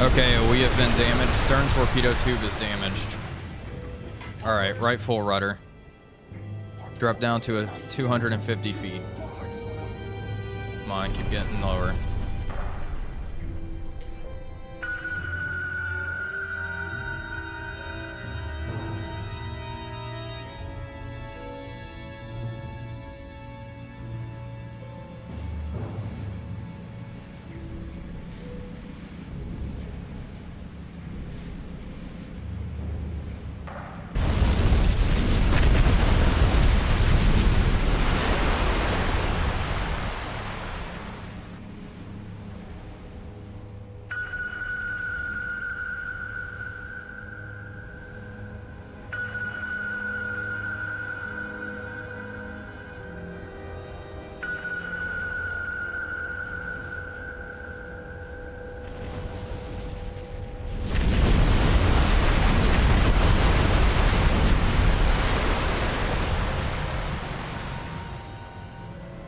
Okay, we have been damaged. Stern torpedo tube is damaged. Alright, right full rudder. Drop down to 250 feet. Come on, keep getting lower.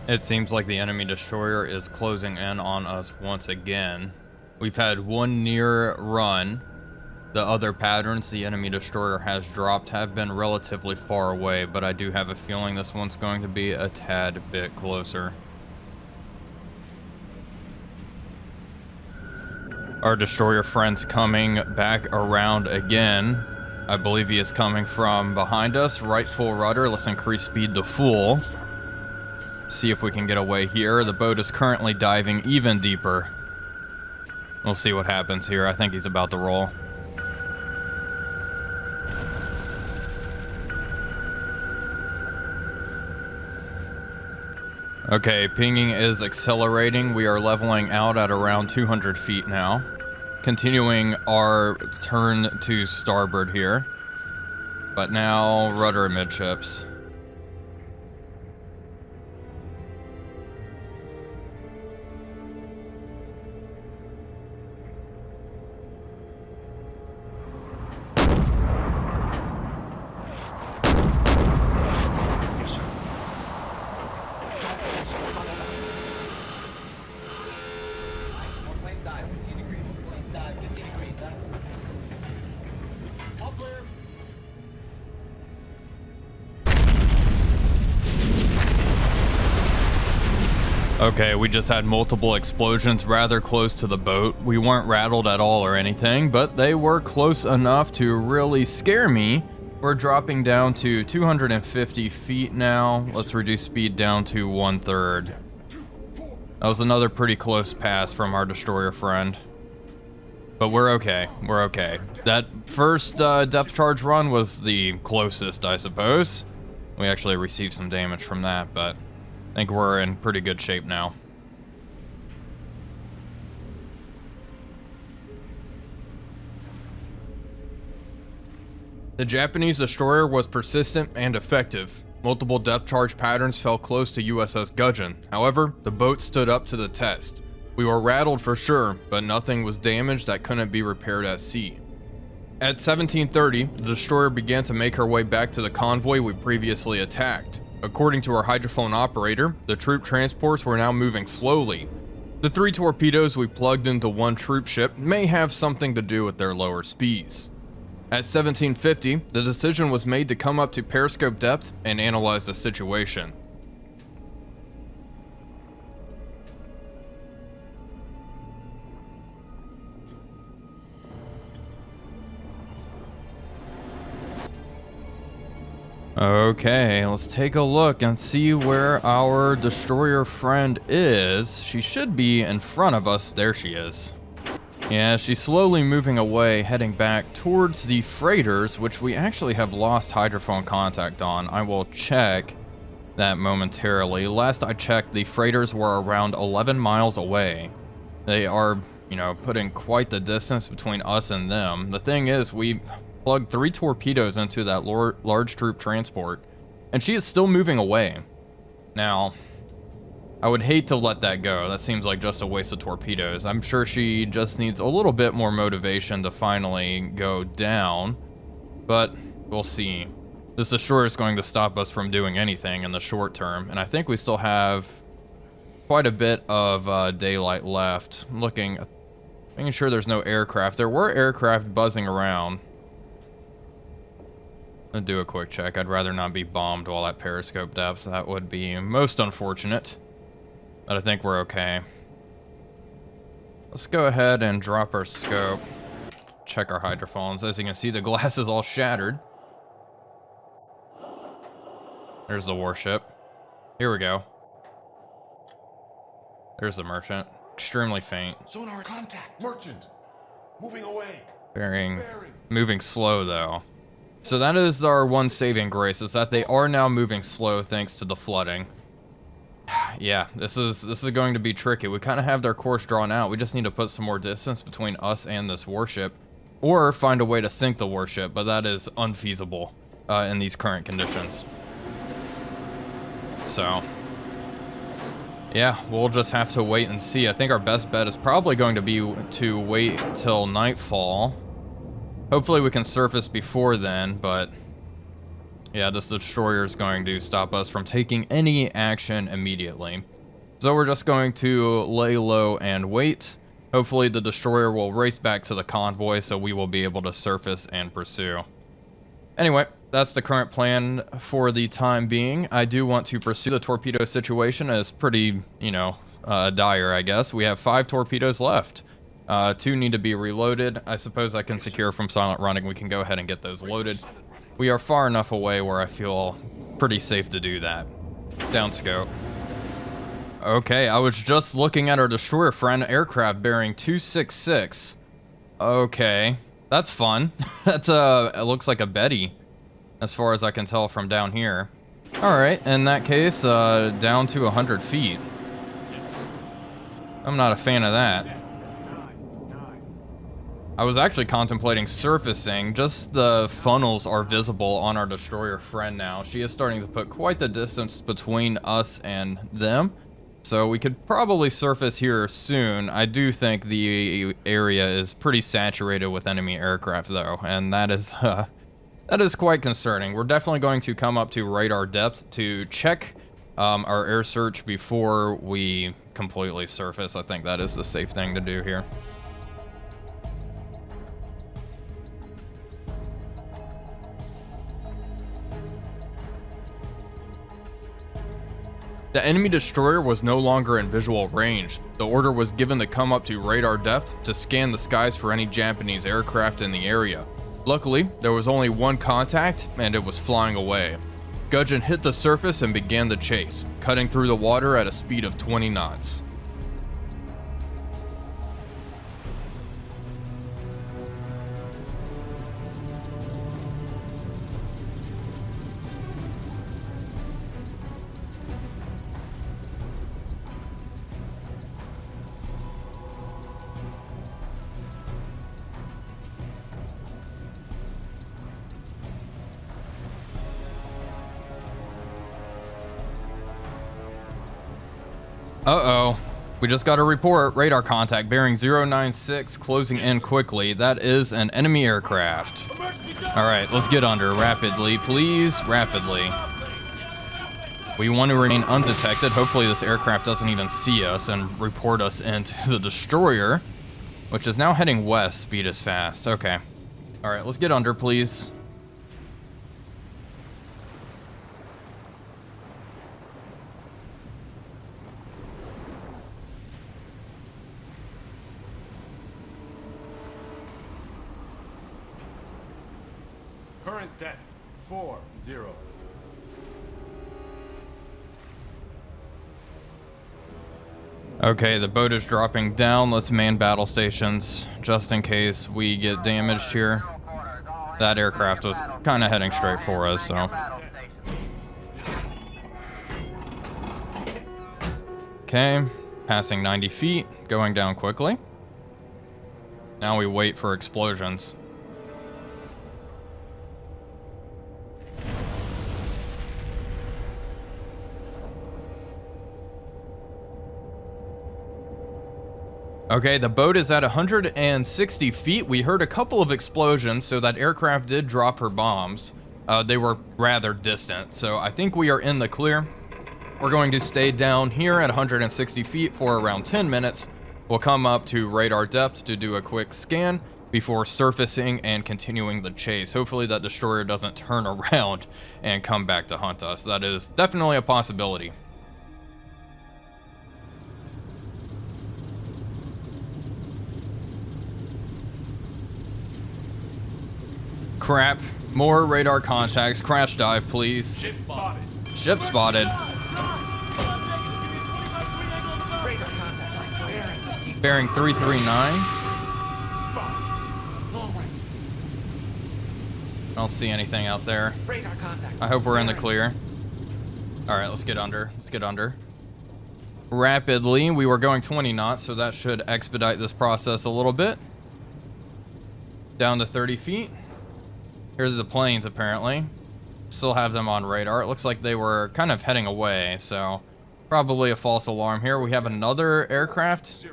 It seems like the enemy destroyer is closing in on us once again. We've had one near run. The other patterns the enemy destroyer has dropped have been relatively far away, but I do have a feeling this one's going to be a tad bit closer. Our destroyer friend's coming back around again. I believe he is coming from behind us. Right full rudder. Let's increase speed to full. See if we can get away here. The boat is currently diving even deeper. We'll see what happens here. I think he's about to roll. Okay, pinging is accelerating. We are leveling out at around 200 feet now. Continuing our turn to starboard here. But now rudder amidships. Okay, we just had multiple explosions rather close to the boat. We weren't rattled at all or anything, but they were close enough to really scare me. We're dropping down to 250 feet now. Let's reduce speed down to 1/3. That was another pretty close pass from our destroyer friend. But we're okay. We're okay. That first depth charge run was the closest, I suppose. We actually received some damage from that, but I think we're in pretty good shape now. The Japanese destroyer was persistent and effective. Multiple depth charge patterns fell close to USS Gudgeon. However, the boat stood up to the test. We were rattled for sure, but nothing was damaged that couldn't be repaired at sea. At 1730, the destroyer began to make her way back to the convoy we previously attacked. According to our hydrophone operator, the troop transports were now moving slowly. The 3 torpedoes we plugged into one troop ship may have something to do with their lower speeds. At 1750, the decision was made to come up to periscope depth and analyze the situation. Okay, let's take a look and see where our destroyer friend is. She should be in front of us. There she is. Yeah, she's slowly moving away, heading back towards the freighters, which we actually have lost hydrophone contact on. I will check that momentarily. Last I checked, the freighters were around 11 miles away. They are, putting quite the distance between us and them. The thing is, we plugged 3 torpedoes into that large troop transport, and she is still moving away. Now, I would hate to let that go. That seems like just a waste of torpedoes. I'm sure she just needs a little bit more motivation to finally go down, but we'll see. This destroyer is going to stop us from doing anything in the short term, and I think we still have quite a bit of daylight left. I'm looking Making sure there's no aircraft. There were aircraft buzzing around. I'll do a quick check. I'd rather not be bombed while at periscope depth. That would be most unfortunate. But I think we're okay. Let's go ahead and drop our scope. Check our hydrophones. As you can see, the glass is all shattered. There's the warship. Here we go. There's the merchant. Extremely faint. Sonar contact. Merchant. Moving away. Bearing. Moving slow, though. So that is our one saving grace, is that they are now moving slow thanks to the flooding. Yeah, this is going to be tricky. We kind of have their course drawn out. We just need to put some more distance between us and this warship. Or find a way to sink the warship, but that is unfeasible in these current conditions. So, yeah, we'll just have to wait and see. I think our best bet is probably going to be to wait till nightfall. Hopefully we can surface before then, but yeah, this destroyer is going to stop us from taking any action immediately. So we're just going to lay low and wait. Hopefully the destroyer will race back to the convoy so we will be able to surface and pursue. Anyway, that's the current plan for the time being. I do want to pursue the torpedo situation as pretty, dire, I guess. We have 5 torpedoes left. 2 need to be reloaded. I suppose I can secure from silent running. We can go ahead and get those loaded. We are far enough away where I feel pretty safe to do that. Down scope. Okay, I was just looking at our destroyer friend aircraft bearing 266. Okay, that's fun. That's it looks like a Betty, as far as I can tell from down here. Alright, in that case, down to 100 feet. I'm not a fan of that. I was actually contemplating surfacing. Just the funnels are visible on our destroyer friend now. She is starting to put quite the distance between us and them. So we could probably surface here soon. I do think the area is pretty saturated with enemy aircraft though, and that is quite concerning. We're definitely going to come up to radar depth to check our air search before we completely surface. I think that is the safe thing to do here. The enemy destroyer was no longer in visual range. The order was given to come up to radar depth to scan the skies for any Japanese aircraft in the area. Luckily, there was only one contact, and it was flying away. Gudgeon hit the surface and began the chase, cutting through the water at a speed of 20 knots. Uh-oh. We just got a report. Radar contact bearing 096 closing in quickly. That is an enemy aircraft. Alright, let's get under rapidly, please. Rapidly. We want to remain undetected. Hopefully this aircraft doesn't even see us and report us into the destroyer, which is now heading west. Speed is fast. Okay. Alright, let's get under, please. Current depth 40. Okay, the boat is dropping down. Let's man battle stations just in case we get damaged here. That aircraft was kind of heading straight for us, so. Okay, passing 90 feet, going down quickly. Now we wait for explosions. Okay, the boat is at 160 feet. We heard a couple of explosions, so that aircraft did drop her bombs. They were rather distant, so I think we are in the clear. We're going to stay down here at 160 feet for around 10 minutes, We'll come up to radar depth to do a quick scan before surfacing and continuing the chase. Hopefully that destroyer doesn't turn around and come back to hunt us. That is definitely a possibility. Crap. More radar contacts. Crash dive, please. Ship spotted. Ship spotted. Bearing 339. I don't see anything out there. I hope we're in the clear. Alright, let's get under. Let's get under. Rapidly, we were going 20 knots, so that should expedite this process a little bit. Down to 30 feet. Here's the planes, apparently. Still have them on radar. It looks like they were kind of heading away, so probably a false alarm here. We have another aircraft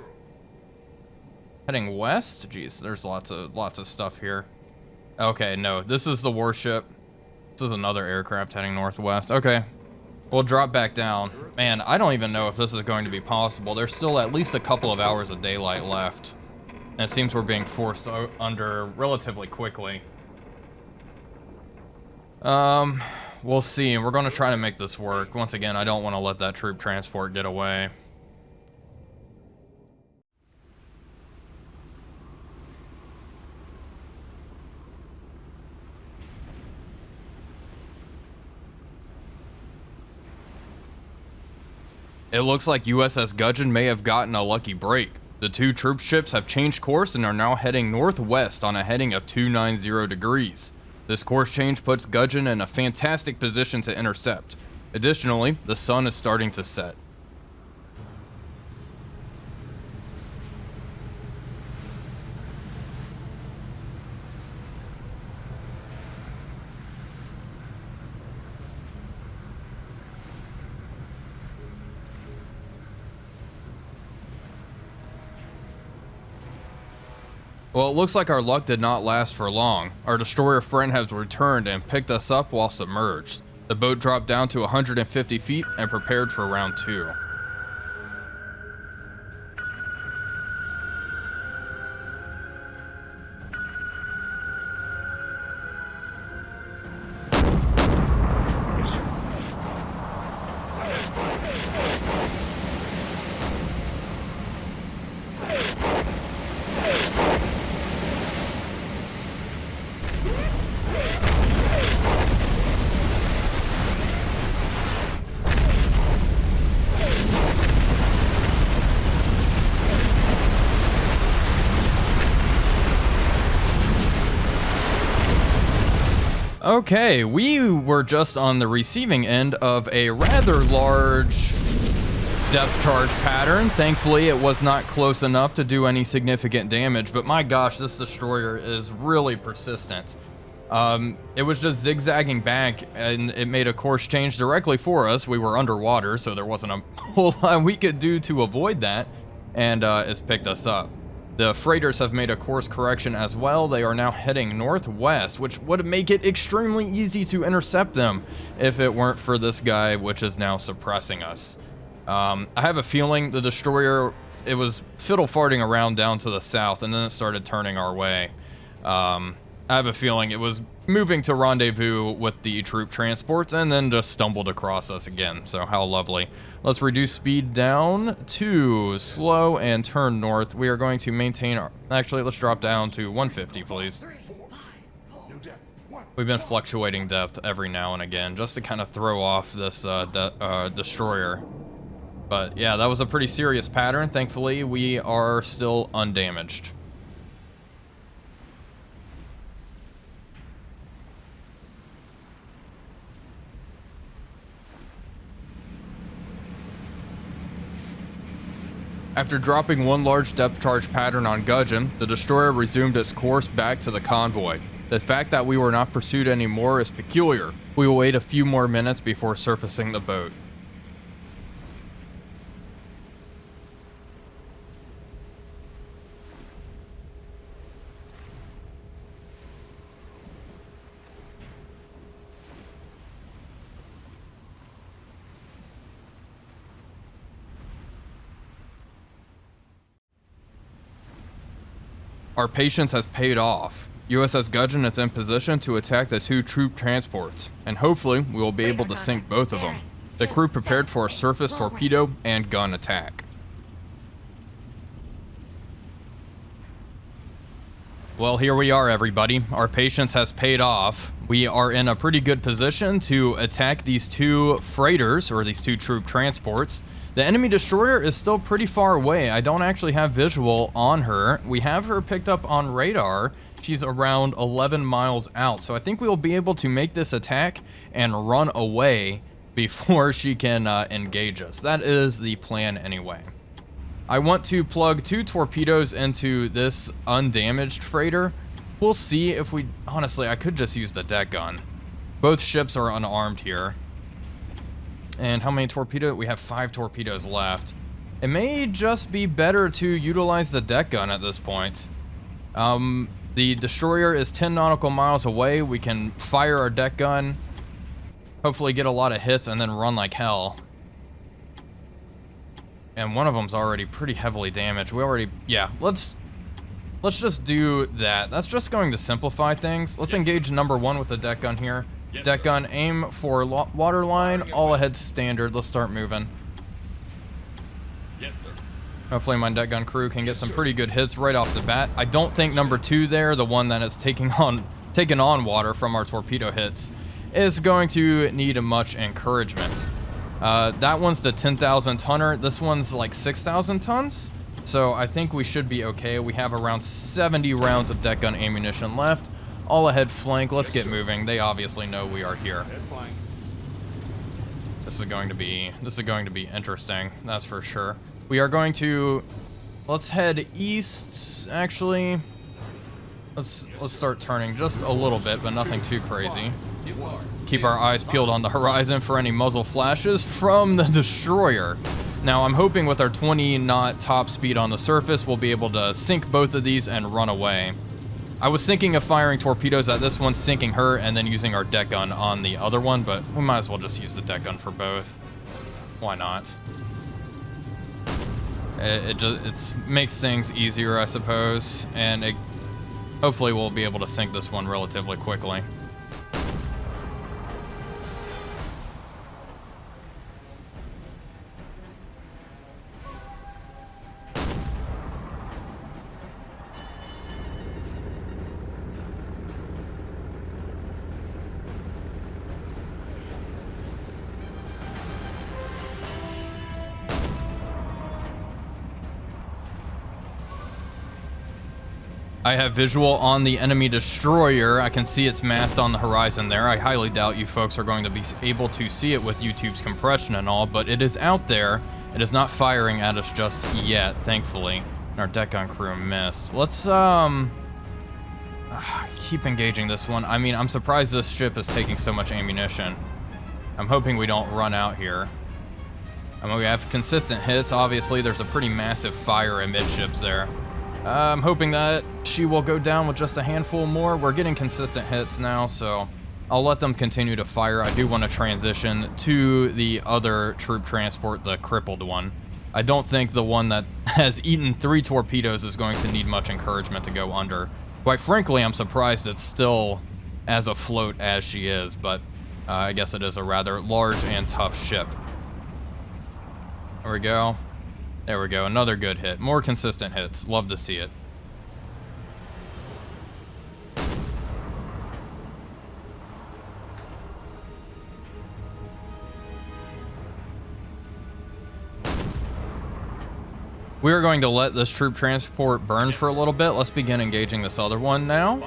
heading west. Jeez, there's lots of stuff here. Okay, no, this is the warship. This is another aircraft heading northwest. Okay, we'll drop back down. Man, I don't even know if this is going to be possible. There's still at least a couple of hours of daylight left, and it seems we're being forced under relatively quickly. We'll see. We're going to try to make this work. Once again, I don't want to let that troop transport get away. It looks like USS Gudgeon may have gotten a lucky break. The two troop ships have changed course and are now heading northwest on a heading of 290 degrees. This course change puts Gudgeon in a fantastic position to intercept. Additionally, the sun is starting to set. Well, it looks like our luck did not last for long. Our destroyer friend has returned and picked us up while submerged. The boat dropped down to 150 feet and prepared for round 2. Okay, we were just on the receiving end of a rather large depth charge pattern. Thankfully, it was not close enough to do any significant damage, but my gosh, this destroyer is really persistent. It was just zigzagging back, and it made a course change directly for us. We were underwater, so there wasn't a whole lot we could do to avoid that, and it's picked us up. The freighters have made a course correction as well. They are now heading northwest, which would make it extremely easy to intercept them if it weren't for this guy, which is now suppressing us. I have a feeling the destroyer, it was fiddle farting around down to the south, and then it started turning our way. I have a feeling it was moving to rendezvous with the troop transports and then just stumbled across us again. So how lovely. Let's reduce speed down to slow and turn north. We are going to maintain our... Actually, let's drop down to 150, please. We've been fluctuating depth every now and again just to kind of throw off this destroyer. But yeah, that was a pretty serious pattern. Thankfully, we are still undamaged. After dropping one large depth charge pattern on Gudgeon, the destroyer resumed its course back to the convoy. The fact that we were not pursued anymore is peculiar. We will wait a few more minutes before surfacing the boat. Our patience has paid off. USS Gudgeon is in position to attack the 2 troop transports, and hopefully we will be able to sink both of them. The crew prepared for a surface torpedo and gun attack. Well, here we are, everybody. Our patience has paid off. We are in a pretty good position to attack these 2 freighters, or these 2 troop transports. The enemy destroyer is still pretty far away. I don't actually have visual on her. We have her picked up on radar. She's around 11 miles out, so I think we will be able to make this attack and run away before she can engage us. That is the plan anyway. I want to plug 2 torpedoes into this undamaged freighter. We'll see if we... Honestly, I could just use the deck gun. Both ships are unarmed here. And how many torpedoes? We have 5 torpedoes left. It may just be better to utilize the deck gun at this point. The destroyer is 10 nautical miles away. We can fire our deck gun, hopefully get a lot of hits, and then run like hell. And one of them's already pretty heavily damaged. We already... Yeah, let's just do that. That's just going to simplify things. Let's engage number 1 with the deck gun here. Deck gun, aim for waterline, all ahead standard. Let's start moving. Yes, sir. Hopefully my deck gun crew can get some pretty good hits right off the bat. I don't think number 2 there, the one that is taking on water from our torpedo hits, is going to need much encouragement. That one's the 10,000 tonner. This one's like 6,000 tons. So I think we should be okay. We have around 70 rounds of deck gun ammunition left. All ahead flank. Let's get moving. They obviously know we are here. This is going to be interesting. That's for sure. We are going to... Let's head east, actually. Let's start turning just a little bit, but nothing too crazy. Keep our eyes peeled on the horizon for any muzzle flashes from the destroyer. Now, I'm hoping with our 20 knot top speed on the surface, we'll be able to sink both of these and run away. I was thinking of firing torpedoes at this one, sinking her, and then using our deck gun on the other one, but we might as well just use the deck gun for both. Why not? It makes things easier, I suppose, and hopefully we'll be able to sink this one relatively quickly. I have visual on the enemy destroyer. I can see its mast on the horizon there. I highly doubt you folks are going to be able to see it with YouTube's compression and all, but it is out there. It is not firing at us just yet, thankfully. And our deck gun crew missed. Let's keep engaging this one. I mean, I'm surprised this ship is taking so much ammunition. I'm hoping we don't run out here. I mean, we have consistent hits. Obviously, there's a pretty massive fire amidships there. I'm hoping that she will go down with just a handful more. We're getting consistent hits now, so I'll let them continue to fire. I do want to transition to the other troop transport, the crippled one. I don't think the one that has eaten 3 torpedoes is going to need much encouragement to go under. Quite frankly, I'm surprised it's still as afloat as she is, but I guess it is a rather large and tough ship. There we go. There we go, another good hit. More consistent hits. Love to see it. We are going to let this troop transport burn for a little bit. Let's begin engaging this other one now.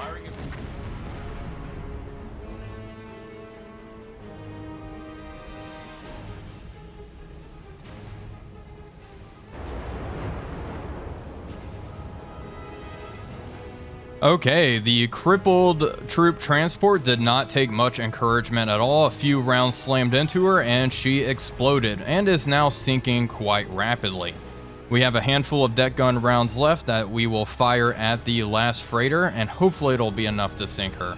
Okay, the crippled troop transport did not take much encouragement at all. A few rounds slammed into her and she exploded and is now sinking quite rapidly. We have a handful of deck gun rounds left that we will fire at the last freighter, and hopefully it'll be enough to sink her.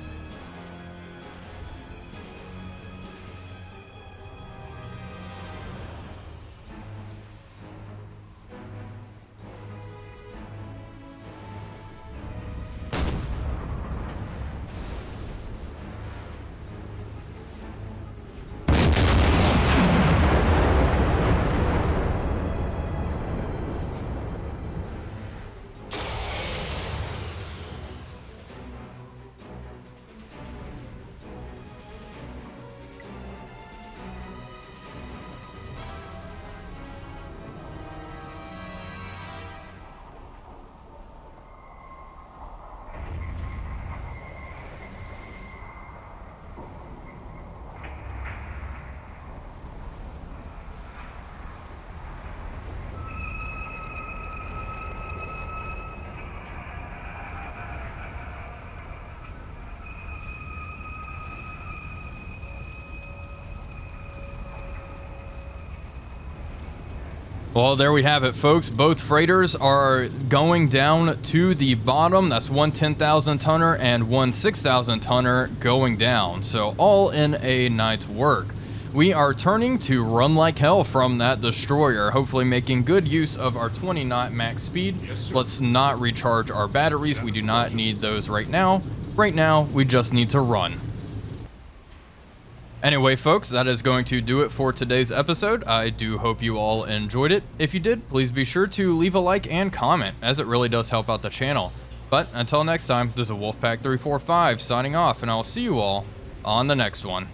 Well, there we have it, folks. Both freighters are going down to the bottom. That's one 10,000 tonner and one 6,000 tonner going down. So all in a night's work. We are turning to run like hell from that destroyer, hopefully making good use of our 20 knot max speed. Let's not recharge our batteries. We do not need those right now. Right now, we just need to run. Anyway, folks, that is going to do it for today's episode. I do hope you all enjoyed it. If you did, please be sure to leave a like and comment, as it really does help out the channel. But until next time, this is Wolfpack345 signing off, and I'll see you all on the next one.